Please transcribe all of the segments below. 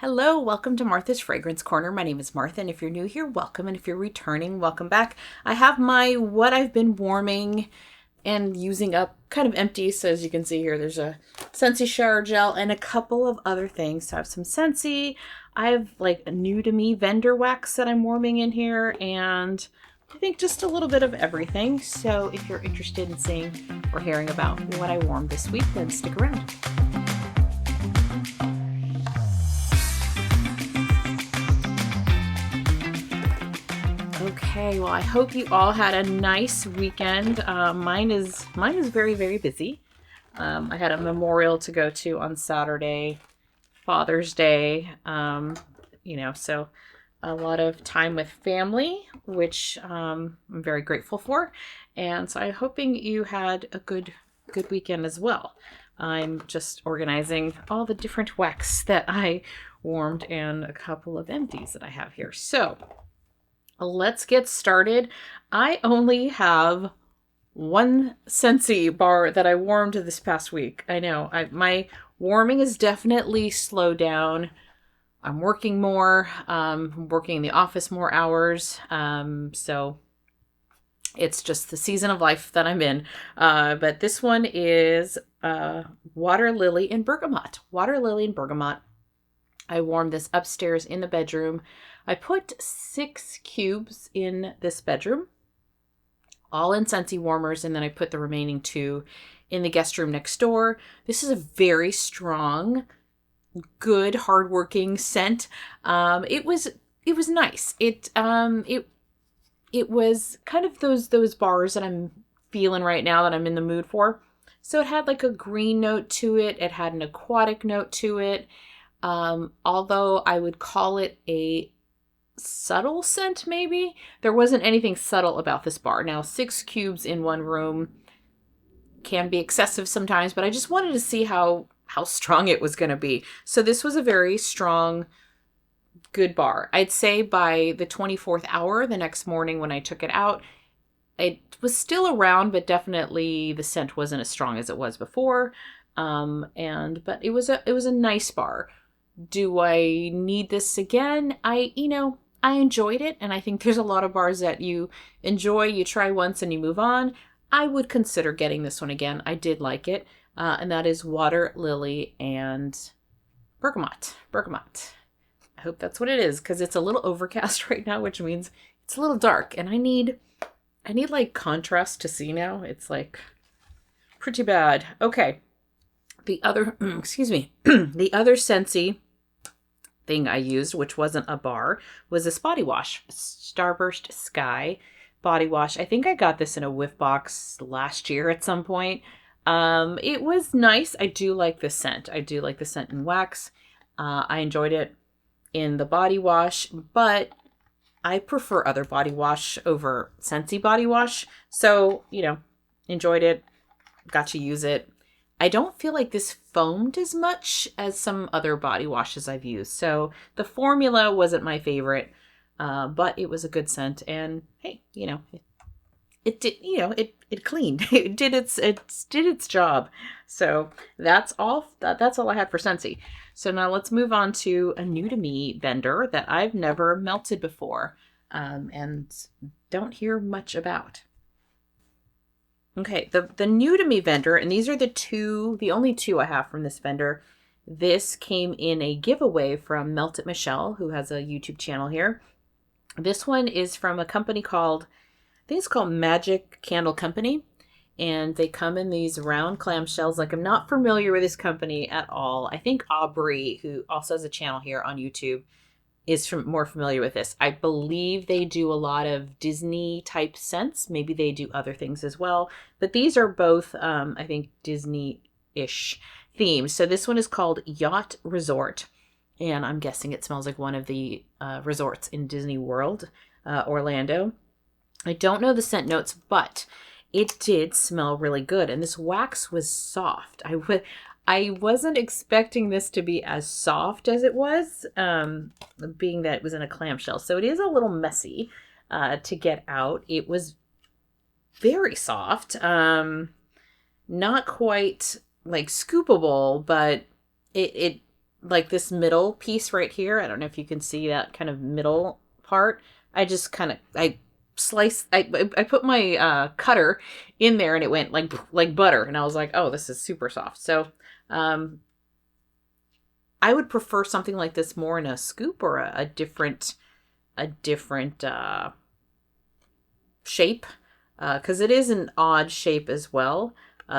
Hello, welcome to Martha's Fragrance Corner. My name is Martha, and if you're new here, welcome, and if you're returning, welcome back. I have my what I've been warming and using up kind of empty, so as you can see here, there's a Scentsy shower gel and a couple of other things. So I have some Scentsy, I have like a new to me vendor wax that I'm warming in here, and I think just a little bit of everything. So if you're interested in seeing or hearing about what I warmed this week, then stick around. Okay, well, I hope you all had a nice weekend. Mine is very, very busy. I had a memorial to go to on Saturday, Father's Day. So a lot of time with family, which I'm very grateful for. And so I'm hoping you had a good weekend as well. I'm just organizing all the different wax that I warmed and a couple of empties that I have here. So let's get started. I only have one Scentsy bar that I warmed this past week. I know my warming is definitely slowed down. I'm working more, working in the office more hours. So it's just the season of life that I'm in. But this one is Water Lily and Bergamot. Water Lily and Bergamot. I warmed this upstairs in the bedroom. I put 6 cubes in this bedroom, all in Scentsy warmers, and then I put the remaining 2 in the guest room next door. This is a very strong, good, hardworking scent. It was nice. It was kind of those bars that I'm feeling right now that I'm in the mood for. So it had like a green note to it. It had an aquatic note to it. Although I would call it a subtle scent, maybe. There wasn't anything subtle about this bar. Now, 6 cubes in one room can be excessive sometimes, but I just wanted to see how strong it was going to be. So this was a very strong, good bar. I'd say by the 24th hour, the next morning when I took it out, it was still around, but definitely the scent wasn't as strong as it was before. But it was a nice bar. Do I need this again? I enjoyed it, and I think there's a lot of bars that you enjoy, you try once and you move on. I would consider getting this one again. I did like it, and that is Water Lily and Bergamot. I hope that's what it is, because it's a little overcast right now, which means it's a little dark, and I need like contrast to see now. It's like pretty bad. Okay. The other, the other Scentsy thing I used, which wasn't a bar, was this body wash, Starburst Sky body wash. I think I got this in a whiff box last year at some point. It was nice. I do like the scent. I do like the scent in wax. I enjoyed it in the body wash, but I prefer other body wash over Scentsy body wash. So, enjoyed it. Got to use it. I don't feel like this foamed as much as some other body washes I've used. So the formula wasn't my favorite, but it was a good scent. And hey, it did, it cleaned. It did its job. So that's all I had for Scentsy. So now let's move on to a new to me vendor that I've never melted before, and don't hear much about. Okay, the new to me vendor, and these are the only two I have from this vendor. This came in a giveaway from Melt It Michelle, who has a YouTube channel here. This one is from a company called Magic Candle Company, and they come in these round clamshells. Like, I'm not familiar with this company at all. I think Aubrey, who also has a channel here on YouTube, is more familiar with this. I believe they do a lot of Disney type scents. Maybe they do other things as well. But these are both, I think, Disney-ish themes. So this one is called Yacht Resort. And I'm guessing it smells like one of the resorts in Disney World, Orlando. I don't know the scent notes, but it did smell really good. And this wax was soft. I wasn't expecting this to be as soft as it was, being that it was in a clamshell. So it is a little messy to get out. It was very soft. Not quite like scoopable, but it like this middle piece right here. I don't know if you can see that kind of middle part. I just kind of, I put my cutter in there and it went like butter. And I was like, oh, this is super soft. So I would prefer something like this more in a scoop or a different shape, because it is an odd shape as well,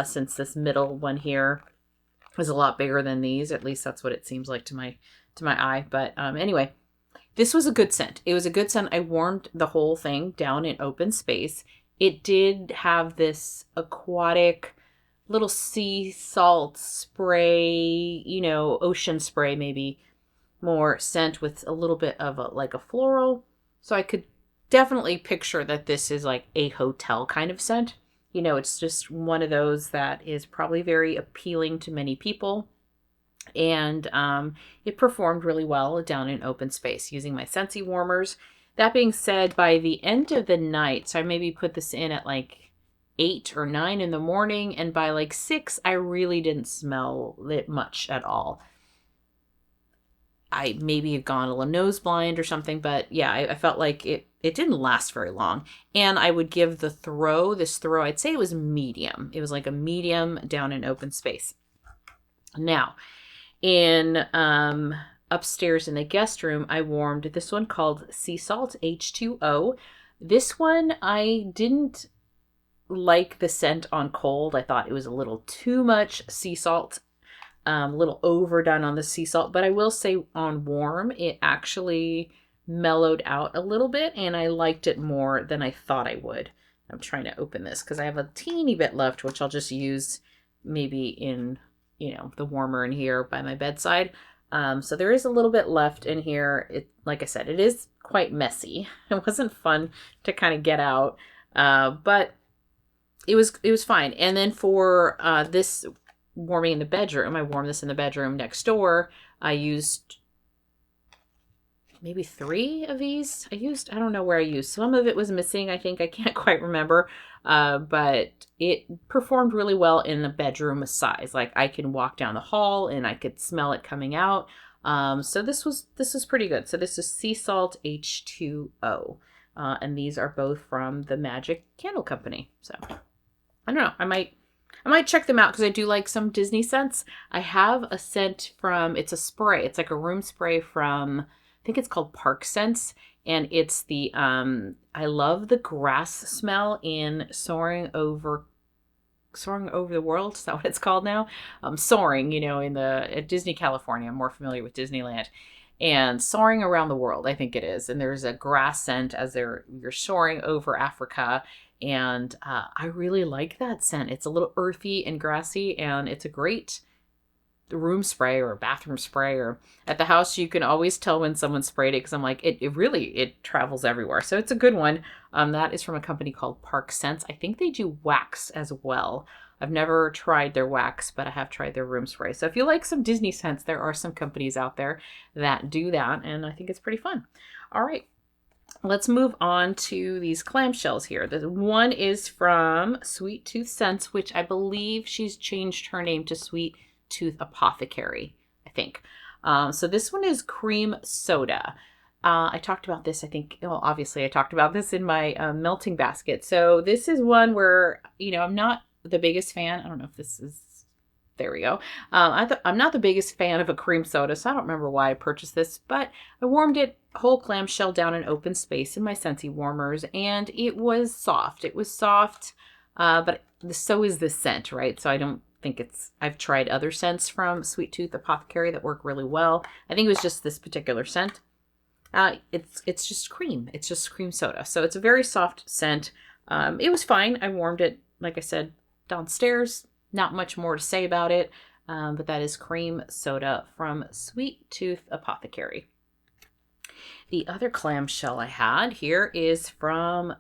since this middle one here is a lot bigger than these. At least that's what it seems like to my eye. But anyway, this was a good scent. It was a good scent. I warmed the whole thing down in open space. It did have this aquatic little sea salt spray, ocean spray, maybe more scent with a little bit of a floral. So I could definitely picture that this is like a hotel kind of scent. It's just one of those that is probably very appealing to many people. And it performed really well down in open space using my Scentsy warmers. That being said, by the end of the night, so I maybe put this in at like 8 or 9 in the morning, and by like 6, I really didn't smell it much at all. I maybe have gone a little nose blind or something, but yeah, I felt like it didn't last very long. And I would give this throw, I'd say it was medium. It was like a medium down in open space. Now, in upstairs in the guest room, I warmed this one called Sea Salt H2O. This one, I didn't like the scent on cold. I thought it was a little too much sea salt. A little overdone on the sea salt, but I will say on warm, it actually mellowed out a little bit and I liked it more than I thought I would. I'm trying to open this because I have a teeny bit left, which I'll just use maybe in, the warmer in here by my bedside. So there is a little bit left in here. It, like I said, it is quite messy. It wasn't fun to kind of get out, but it was fine. And then for this warming in the bedroom, I warmed this in the bedroom next door. I used maybe 3 of these. I don't know where I used. Some of it was missing, I think. I can't quite remember. But it performed really well in the bedroom size. Like I can walk down the hall and I could smell it coming out. So this was pretty good. So this is Sea Salt H2O. And these are both from the Magic Candle Company. So I don't know. I might check them out because I do like some Disney scents. I have a scent it's a spray. It's like a room spray from, I think it's called Park Scents. And it's the, I love the grass smell in Soaring Over the World. Is that what it's called now? Soaring, at Disney California. I'm more familiar with Disneyland. And Soaring Around the World, I think it is. And there's a grass scent as you're soaring over Africa. And I really like that scent. It's a little earthy and grassy, and it's a great room spray or bathroom spray, or at the house you can always tell when someone sprayed it because I'm like, it travels everywhere. So it's a good one. That is from a company called Park Scents. I think they do wax as well. I've never tried their wax, but I have tried their room spray. So if you like some Disney scents, there are some companies out there that do that, and I think it's pretty fun. All right. Let's move on to these clamshells here. The one is from Sweet Tooth Scents, which I believe she's changed her name to Sweet Tooth Apothecary, I think. So this one is cream soda. I talked about this, obviously I talked about this in my melting basket. So this is one where, I'm not the biggest fan. I don't know if this is, there we go. I'm not the biggest fan of a cream soda, so I don't remember why I purchased this, but I warmed it whole clamshell down in open space in my Scentsy warmers, and it was soft. It was soft, but so is this scent, right? So I don't think I've tried other scents from Sweet Tooth Apothecary that work really well. I think it was just this particular scent. It's just cream. It's just cream soda. So it's a very soft scent. It was fine. I warmed it, like I said, downstairs. Not much more to say about it, but that is cream soda from Sweet Tooth Apothecary. The other clamshell I had here is from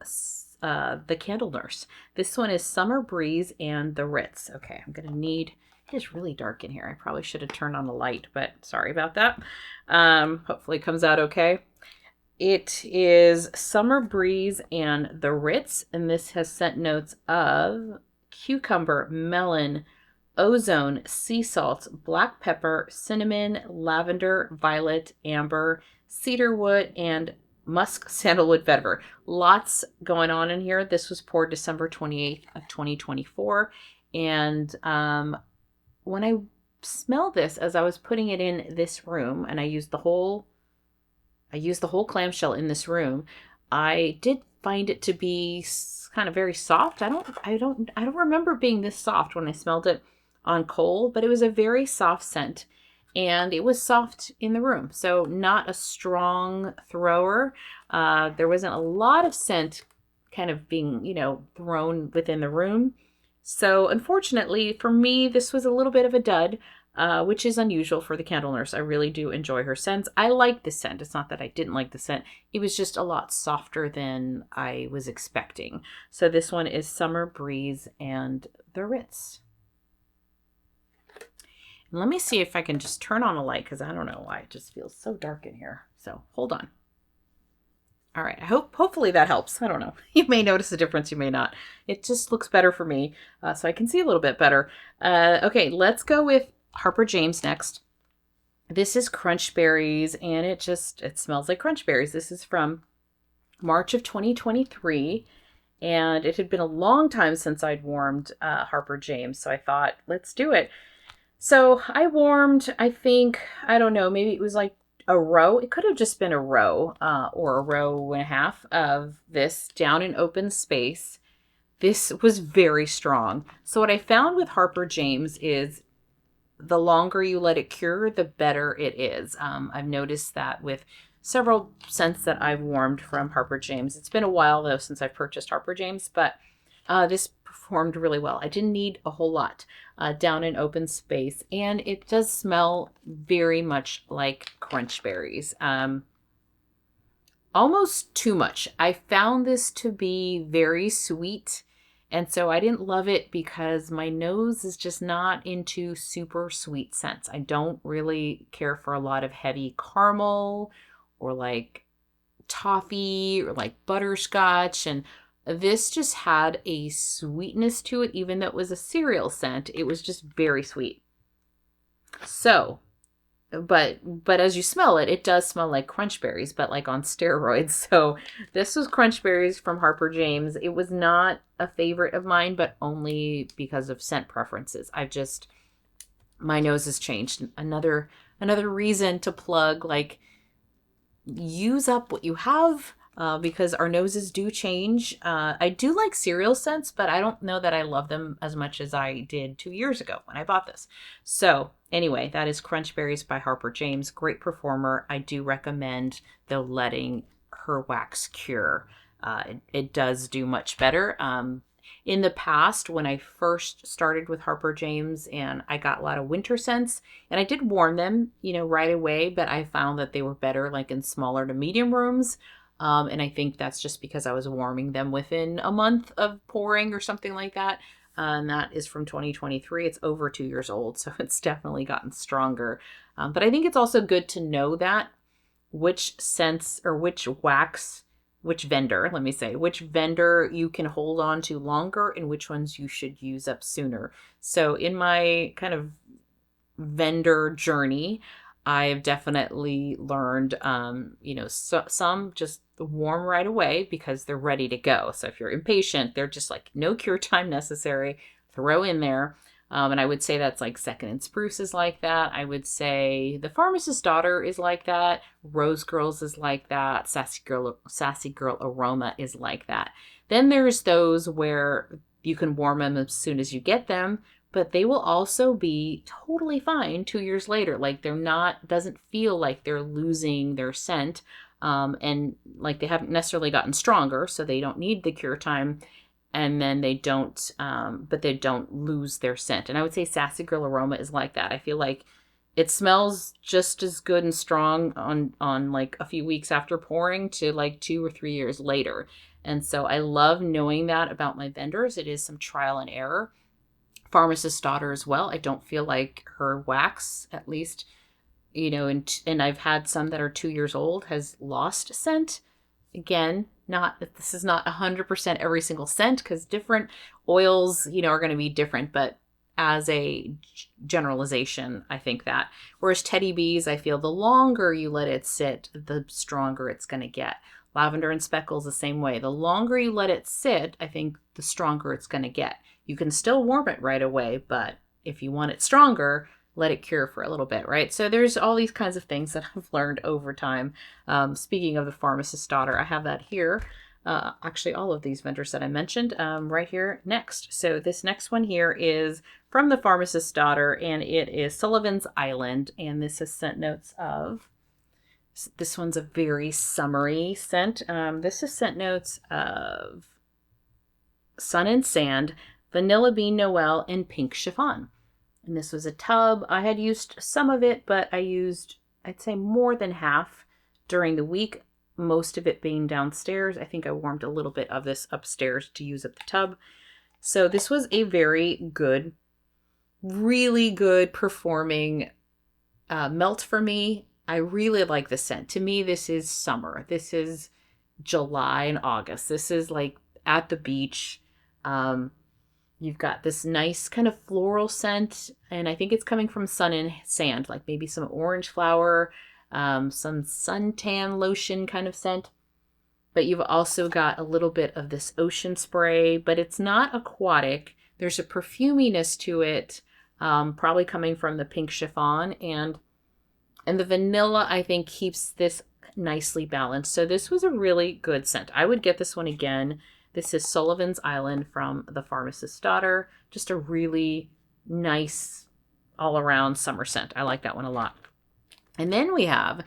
the Candle Nurse. This one is Summer Breeze and the Ritz. Okay, it is really dark in here. I probably should have turned on the light, but sorry about that. Hopefully it comes out okay. It is Summer Breeze and the Ritz, and this has scent notes of cucumber, melon, ozone, sea salt, black pepper, cinnamon, lavender, violet, amber, cedarwood, and musk sandalwood vetiver. Lots going on in here. This was poured December 28th of 2024. And when I smelled this as I was putting it in this room, and I used the whole clamshell in this room, I did find it to be kind of very soft. I don't remember being this soft when I smelled it on cold, but it was a very soft scent, and it was soft in the room. So not a strong thrower. There wasn't a lot of scent kind of being, thrown within the room. So unfortunately for me, this was a little bit of a dud, which is unusual for the candle nurse. I really do enjoy her scents. I like the scent. It's not that I didn't like the scent. It was just a lot softer than I was expecting. So this one is Summer Breeze and the Ritz. And let me see if I can just turn on a light, because I don't know why it just feels so dark in here. So hold on. All right, hopefully that helps. I don't know. You may notice a difference, you may not. It just looks better for me, so I can see a little bit better. Okay, let's go with Harper James next. This is Crunch Berries, and it smells like crunch berries. This is from March of 2023, and it had been a long time since I'd warmed Harper James, so I thought, let's do it. So I warmed, I think, I don't know, maybe it was like a row. It could have just been a row or a row and a half of this down in open space. This was very strong. So what I found with Harper James is the longer you let it cure, the better it is. I've noticed that with several scents that I've warmed from Harper James. It's been a while though since I've purchased Harper James, but this performed really well. I didn't need a whole lot down in open space, and it does smell very much like crunch berries. Almost too much. I found this to be very sweet, and so I didn't love it because my nose is just not into super sweet scents. I don't really care for a lot of heavy caramel or like toffee or like butterscotch, and this just had a sweetness to it. Even though it was a cereal scent, it was just very sweet. So, but as you smell it, it does smell like crunch berries, but like on steroids. So this was crunch berries from Harper James. It was not a favorite of mine, but only because of scent preferences. My nose has changed. Another reason to plug, like, use up what you have. Because our noses do change. I do like cereal scents, but I don't know that I love them as much as I did 2 years ago when I bought this. So anyway, that is Crunch Berries by Harper James. Great performer. I do recommend, though, letting her wax cure. It does do much better. In the past, when I first started with Harper James and I got a lot of winter scents, and I did warm them, right away, but I found that they were better like in smaller to medium rooms. And I think that's just because I was warming them within a month of pouring or something like that. And that is from 2023. It's over 2 years old, so it's definitely gotten stronger. But I think it's also good to know that which scents or which vendor you can hold on to longer and which ones you should use up sooner. So in my kind of vendor journey, I've definitely learned, some just warm right away because they're ready to go. So if you're impatient, they're just like no cure time necessary, throw in there. And I would say that's like Second and Spruce is like that. I would say the Pharmacist's Daughter is like that. Rose Girls is like that. Sassy Girl Aroma is like that. Then there's those where you can warm them as soon as you get them, but they will also be totally fine 2 years later. Like doesn't feel like they're losing their scent. And like they haven't necessarily gotten stronger, so they don't need the cure time. And then they don't lose their scent. And I would say Sassy Girl Aroma is like that. I feel like it smells just as good and strong on like a few weeks after pouring to like 2 or 3 years later. And so I love knowing that about my vendors. It is some trial and error. Pharmacist's Daughter as well. I don't feel like her wax, at least, and I've had some that are 2 years old, has lost scent. Again, this is not 100% every single scent because different oils, are going to be different, but as a generalization, I think that. Whereas Teddy Bees, I feel the longer you let it sit, the stronger it's going to get. Lavender and Speckles the same way. The longer you let it sit, I think the stronger it's going to get. You can still warm it right away, but if you want it stronger, let it cure for a little bit, right? So there's all these kinds of things that I've learned over time. Speaking of the Pharmacist's Daughter, I have that here. Actually, all of these vendors that I mentioned right here next. So this next one here is from the Pharmacist's Daughter, and it is Sullivan's Island. And this is scent notes of, this one's a very summery scent. This is scent notes of Sun and Sand, Vanilla Bean Noel, and Pink Chiffon. And this was a tub. I had used some of it, but I used, I'd say, more than half during the week. Most of it being downstairs. I think I warmed a little bit of this upstairs to use up the tub. So this was a very good, really good performing melt for me. I really like the scent. To me, this is summer. This is July and August. This is like at the beach. You've got this nice kind of floral scent, and I think it's coming from Sun and Sand, like maybe some orange flower, some suntan lotion kind of scent. But you've also got a little bit of this ocean spray, but it's not aquatic. There's a perfuminess to it, probably coming from the Pink Chiffon, and the vanilla, I think, keeps this nicely balanced. So this was a really good scent. I would get this one again. This is Sullivan's Island from the Pharmacist's Daughter. Just a really nice all-around summer scent. I like that one a lot. And then we have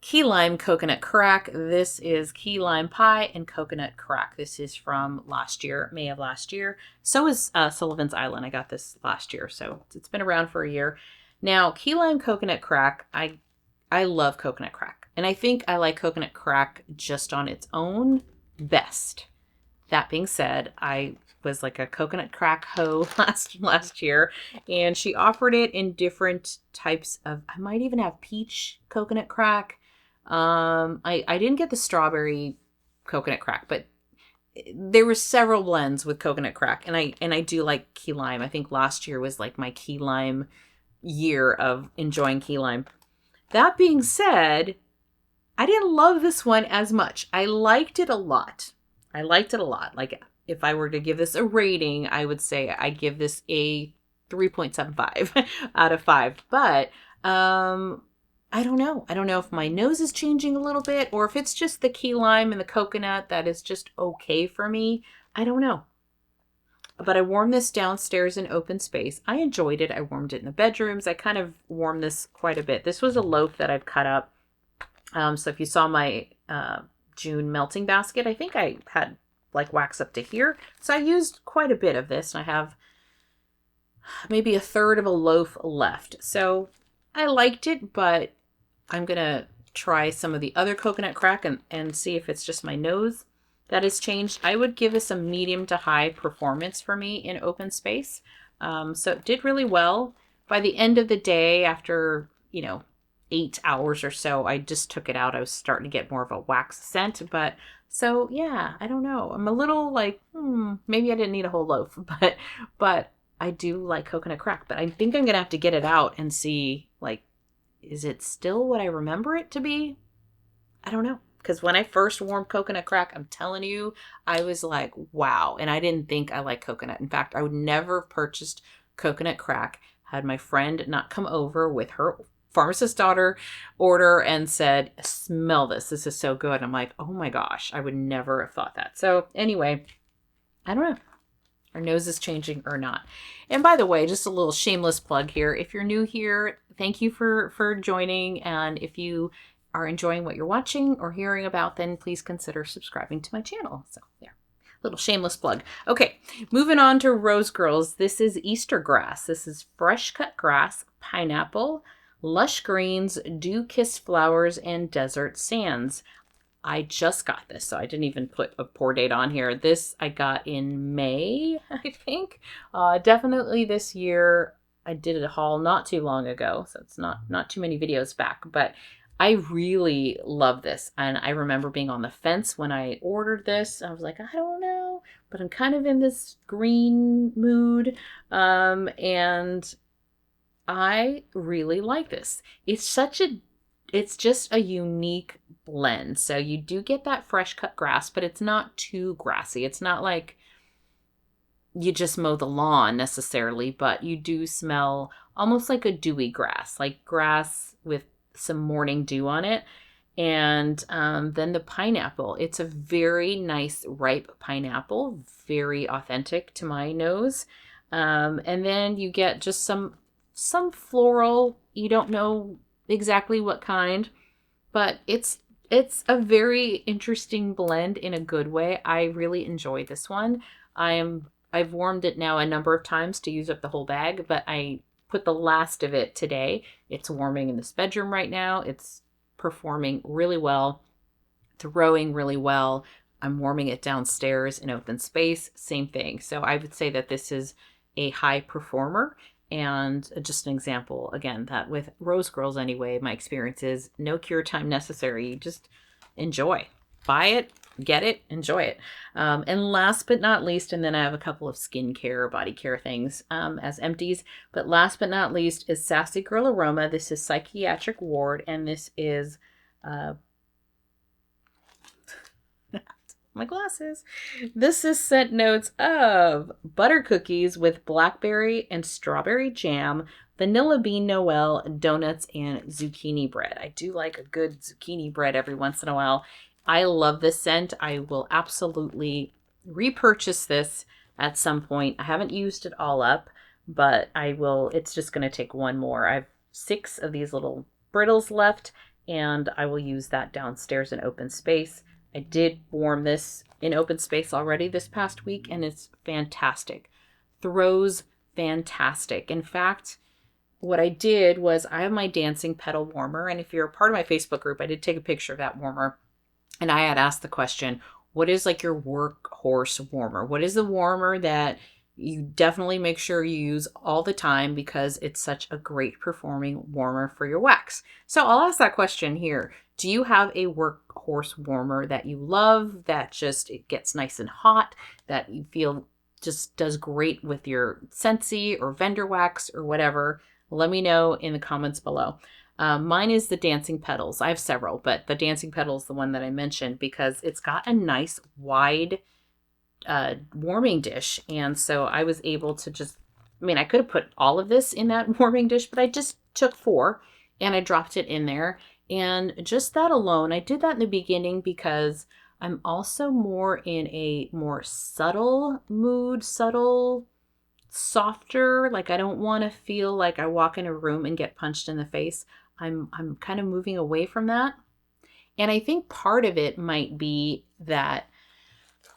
Key Lime Coconut Crack. This is Key Lime Pie and Coconut Crack. This is from last year, May of last year. So is Sullivan's Island. I got this last year, so it's been around for a year. Now, Key Lime Coconut Crack, I love coconut crack. And I think I like coconut crack just on its own best. That being said, I was like a coconut crack hoe last year, and she offered it in different types of, I might even have peach coconut crack. I didn't get the strawberry coconut crack, but there were several blends with coconut crack, and I do like key lime. I think last year was like my key lime year of enjoying key lime. That being said, I didn't love this one as much. I liked it a lot. Like, if I were to give this a rating, I would say I give this a 3.75 out of 5. But I don't know. I don't know if my nose is changing a little bit, or if it's just the key lime and the coconut that is just okay for me. I don't know. But I warmed this downstairs in open space. I enjoyed it. I warmed it in the bedrooms. I kind of warmed this quite a bit. This was a loaf that I've cut up. So if you saw my June melting basket, I think I had like wax up to here. So I used quite a bit of this, and I have maybe a third of a loaf left. So I liked it, but I'm going to try some of the other coconut crack and see if it's just my nose that has changed. I would give this a medium to high performance for me in open space. So it did really well. By the end of the day, after, 8 hours or so, I just took it out. I was starting to get more of a wax scent. But so, yeah, I don't know. I'm a little like, maybe I didn't need a whole loaf, but I do like coconut crack. But I think I'm going to have to get it out and see, like, is it still what I remember it to be? I don't know. Because when I first warmed coconut crack, I'm telling you, I was like, wow. And I didn't think I liked coconut. In fact, I would never have purchased coconut crack had my friend not come over with her Pharmacist's Daughter order and said, smell this. This is so good. I'm like, oh my gosh, I would never have thought that. So anyway, I don't know. Our nose is changing or not. And by the way, just a little shameless plug here. If you're new here, thank you for joining. And if you are enjoying what you're watching or hearing about, then please consider subscribing to my channel. So there, little shameless plug. Okay, moving on to Rose Girls. This is Easter grass. This is fresh cut grass, pineapple, lush greens, dew kiss flowers, and desert sands. I just got this, so I didn't even put a pour date on here. This I got in May, I think. Definitely this year. I did a haul not too long ago, so it's not too many videos back, but I really love this. And I remember being on the fence when I ordered this. I was like, I don't know. but I'm kind of in this green mood. And I really like this. It's just a unique blend. So you do get that fresh cut grass, but it's not too grassy. It's not like you just mow the lawn necessarily, but you do smell almost like a dewy grass, like grass with some morning dew on it. And then the pineapple. It's a very nice ripe pineapple, very authentic to my nose. And then you get just some floral. You don't know exactly what kind, but it's a very interesting blend in a good way. I really enjoy this one. I've warmed it now a number of times to use up the whole bag, but I put the last of it today. It's warming in this bedroom right now. It's performing really well, throwing really well. I'm warming it downstairs in open space, same thing. So I would say that this is a high performer. And just an example, again, that with Rose Girls anyway, my experience is no cure time necessary. You just enjoy. Buy it, get it, enjoy it. And last but not least, and then I have a couple of skincare, body care things as empties. But last but not least is Sassy Girl Aroma. This is Psychiatric Ward, and this is my glasses. This is scent notes of butter cookies with blackberry and strawberry jam, vanilla bean Noel, donuts, and zucchini bread. I do like a good zucchini bread every once in a while. I love this scent. I will absolutely repurchase this at some point. I haven't used it all up, but I will. It's just going to take one more. I have 6 of these little brittles left, and I will use that downstairs in open space. I did warm this in open space already this past week, and it's fantastic. Throws fantastic. In fact, what I did was I have my dancing petal warmer, and if you're a part of my Facebook group, I did take a picture of that warmer, and I had asked the question, what is like your workhorse warmer? What is the warmer that you definitely make sure you use all the time because it's such a great performing warmer for your wax? So I'll ask that question here. Do you have a workhorse warmer that you love, that just it gets nice and hot, that you feel just does great with your Scentsy or vendor wax or whatever? Let me know in the comments below. Mine is the Dancing Petals. I have several, but the Dancing Petals is the one that I mentioned because it's got a nice wide warming dish. And so I was able to just, I could have put all of this in that warming dish, but I just took 4 and I dropped it in there. And just that alone, I did that in the beginning because I'm also more in a more subtle mood, softer. Like I don't want to feel like I walk in a room and get punched in the face. I'm kind of moving away from that. And I think part of it might be that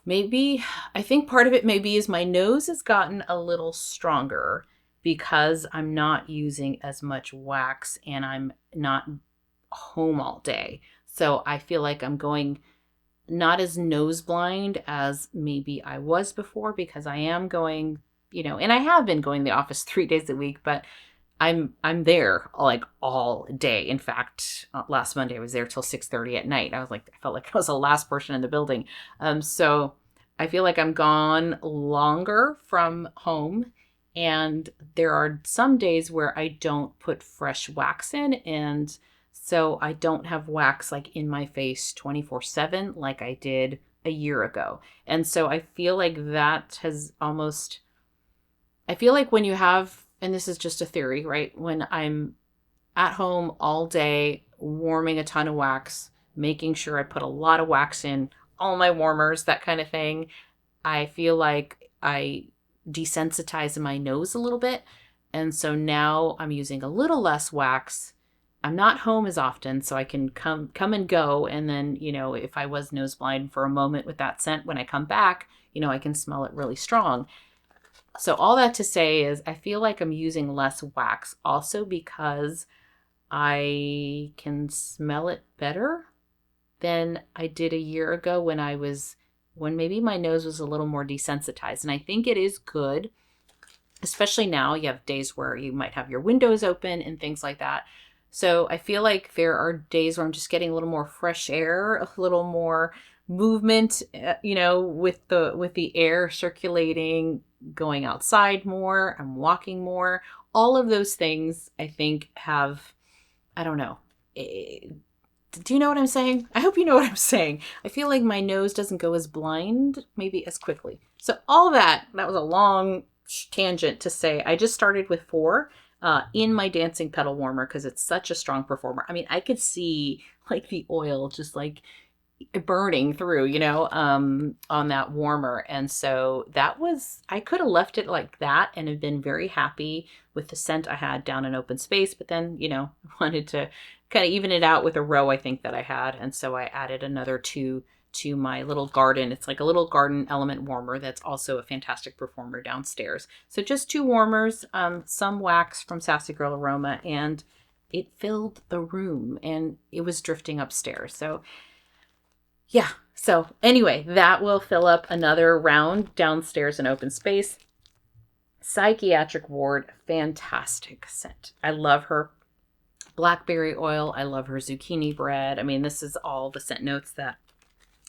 part of it maybe is my nose has gotten a little stronger because I'm not using as much wax and I'm not home all day. So I feel like I'm going not as nose blind as maybe I was before because I am going, and I have been going to the office 3 days a week, but I'm there like all day. In fact, last Monday I was there till 6:30 at night. I felt like I was the last person in the building. So I feel like I'm gone longer from home. And there are some days where I don't put fresh wax in, and so I don't have wax like in my face 24/7 like I did a year ago. And so I feel like I feel like when you have, and this is just a theory, right? When I'm at home all day, warming a ton of wax, making sure I put a lot of wax in all my warmers, that kind of thing, I feel like I desensitize my nose a little bit. And so now I'm using a little less wax. I'm not home as often, so I can come and go. And then, if I was nose blind for a moment with that scent, when I come back, I can smell it really strong. So all that to say is I feel like I'm using less wax also because I can smell it better than I did a year ago when maybe my nose was a little more desensitized. And I think it is good, especially now you have days where you might have your windows open and things like that. So I feel like there are days where I'm just getting a little more fresh air, a little more movement, with the air circulating, going outside more, I'm walking more. All of those things I think have, I don't know. Do you know what I'm saying? I hope you know what I'm saying. I feel like my nose doesn't go as blind, maybe as quickly. So all that was a long tangent to say I just started with 4 in my dancing petal warmer because it's such a strong performer. I mean, I could see like the oil just like burning through, on that warmer. And so I could have left it like that and have been very happy with the scent I had down in open space. But then, wanted to kind of even it out with a row I think that I had. And so I added another 2 to my little garden. It's like a little garden element warmer that's also a fantastic performer downstairs. So just 2 warmers, some wax from Sassy Girl Aroma, and it filled the room and it was drifting upstairs. So yeah. So anyway, that will fill up another round downstairs in open space. Psychiatric ward, fantastic scent. I love her blackberry oil. I love her zucchini bread. I mean, this is all the scent notes that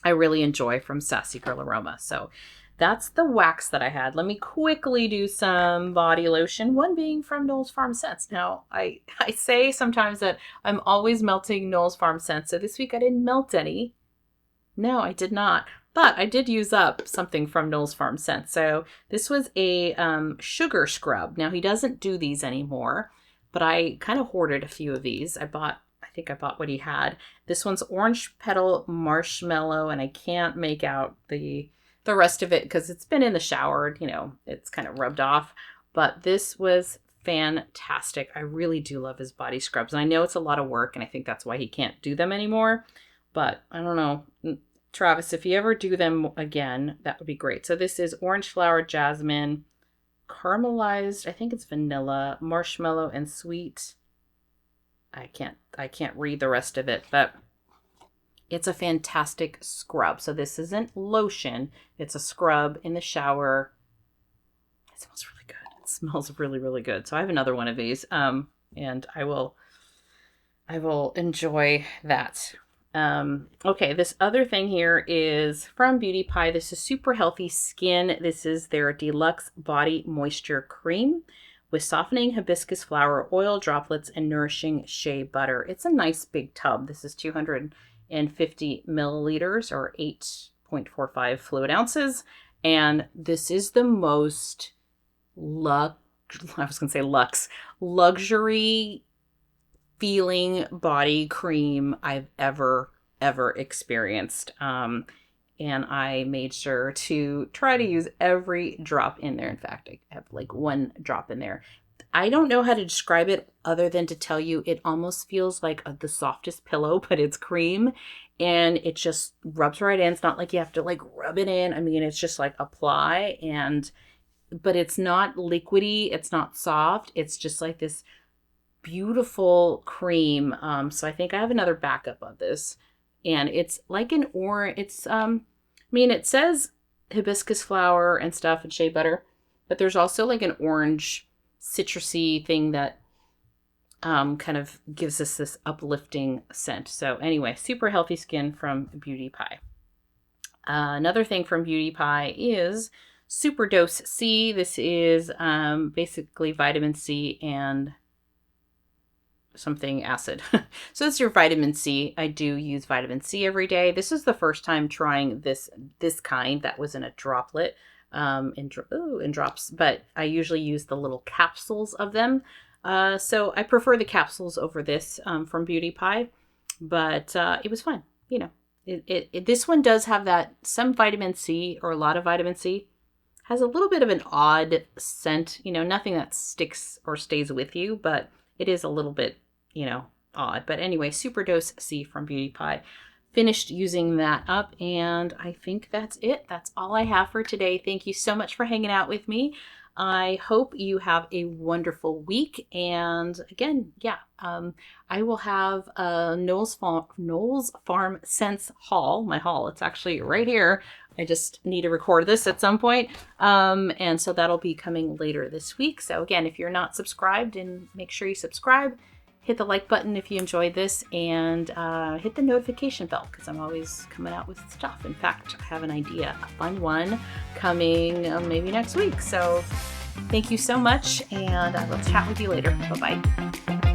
I really enjoy from Sassy Girl Aroma. So that's the wax that I had. Let me quickly do some body lotion, one being from Knowles Farm Scents. Now, I say sometimes that I'm always melting Knowles Farm Scents. So this week I didn't melt any. No, I did not. But I did use up something from Knowles Farm Scents. So this was a sugar scrub. Now, he doesn't do these anymore, but I kind of hoarded a few of these. I think I bought what he had. This one's orange petal marshmallow, and I can't make out the rest of it because it's been in the shower. It's kind of rubbed off. But this was fantastic. I really do love his body scrubs. And I know it's a lot of work, and I think that's why he can't do them anymore. But I don't know. Travis, if you ever do them again, that would be great. So this is orange flower, jasmine, caramelized, I think it's vanilla, marshmallow, and sweet. I can't read the rest of it, but it's a fantastic scrub. So this isn't lotion. It's a scrub in the shower. It smells really good. It smells really, really good. So I have another one of these, and I will enjoy that. Okay, this other thing here is from Beauty Pie. This is Super Healthy Skin. This is their Deluxe Body Moisture Cream with softening hibiscus flower oil droplets and nourishing shea butter. It's a nice big tub. This is 250 milliliters or 8.45 fluid ounces. And this is the most luxury feeling body cream I've ever experienced. And I made sure to try to use every drop in there. In fact, I have like 1 drop in there. I don't know how to describe it other than to tell you it almost feels like the softest pillow, but it's cream and it just rubs right in. It's not like you have to like rub it in. I mean, it's just like apply but it's not liquidy. It's not soft. It's just like this beautiful cream. So I think I have another backup of this, and it's like an orange. It's it says hibiscus flower and stuff and shea butter, but there's also like an orange citrusy thing that kind of gives us this uplifting scent. So anyway, Super Healthy Skin from Beauty Pie. Another thing from Beauty Pie is Super Dose C. This is basically vitamin C and something acid. So it's your vitamin C. I do use vitamin C every day. This is the first time trying this kind that was in a droplet in drops, but I usually use the little capsules of them. So I prefer the capsules over this from Beauty Pie, but it was fun. This one does have that some vitamin C, or a lot of vitamin C, has a little bit of an odd scent, nothing that sticks or stays with you, but it is a little bit, odd. But anyway, Super Dose C from Beauty Pie. Finished using that up, and I think that's it. That's all I have for today. Thank you so much for hanging out with me. I hope you have a wonderful week. And again, I will have a Knowles Farm Scents haul. My haul. It's actually right here. I just need to record this at some point. And so that'll be coming later this week. So again, if you're not subscribed, and make sure you subscribe. hit the like button if you enjoyed this, and hit the notification bell because I'm always coming out with stuff. In fact, I have an idea, a fun one coming maybe next week. So thank you so much, and I will chat with you later. Bye-bye.